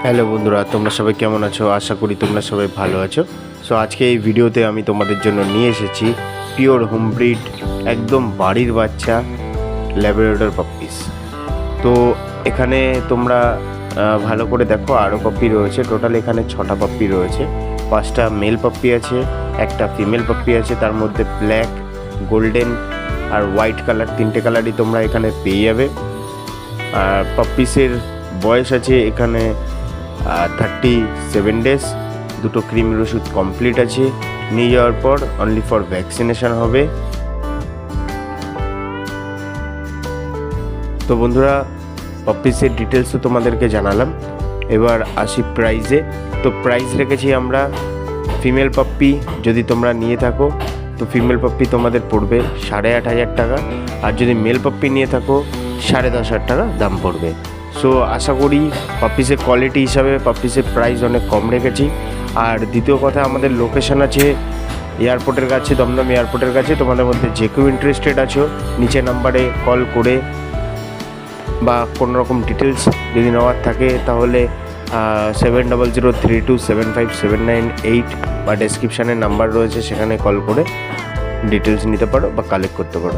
Hello বন্ধুরা, তোমরা সবাই কেমন আছো? আশা করি তোমরা সবাই ভালো আছো। সো আজকে এই ভিডিওতে আমি তোমাদের জন্য নিয়ে এসেছি পিওর হোম ব্রিড, একদম বাড়ির বাচ্চা ল্যাব্রাডর পাপ্পিস। তো এখানে তোমরা ভালো করে দেখো, আরও পাপ্পি রয়েছে। টোটাল এখানে 6টা পাপ্পি রয়েছে। 5টা মেল পাপ্পি আছে, একটা ফিমেল পাপ্পি আছে। তার মধ্যে ব্ল্যাক, গোল্ডেন আর হোয়াইট কালার, 3টে কালারই তোমরা এখানে পেয়ে যাবে। আর পাপ্পিসের বয়স আছে এখানে 37 ডেজ। 2টো ক্রিমের ওষুধ কমপ্লিট আছে। নিয়ে যাওয়ার পর অনলি ফর ভ্যাকসিনেশন হবে। তো বন্ধুরা, পাপ্পিসের ডিটেলসও তোমাদেরকে জানালাম। এবার আসি প্রাইজে। তো প্রাইস রেখেছি আমরা, ফিমেল পাপ্পি যদি তোমরা নিয়ে থাকো তো ফিমেল পাপ্পি তোমাদের পড়বে 8,500 টাকা, আর যদি মেল পাপ্পি নিয়ে থাকো 10,500 টাকা দাম পড়বে। সো আশা করি পাপ্পিসের কোয়ালিটি হিসাবে পাপ্পিসের প্রাইস অনেক কম রেখেছি। আর দ্বিতীয় কথা, আমাদের লোকেশন আছে এয়ারপোর্টের কাছে, দমদম এয়ারপোর্টের কাছে। তোমাদের মধ্যে যে কেউ ইন্টারেস্টেড আছো, নিচে নাম্বারে কল করে বা কোনো রকম ডিটেলস যদি নেওয়ার থাকে তাহলে 700327579798 বা ডেসক্রিপশানে নাম্বার রয়েছে, সেখানে কল করে ডিটেলস নিতে পারো বা কালেক্ট করতে পারো।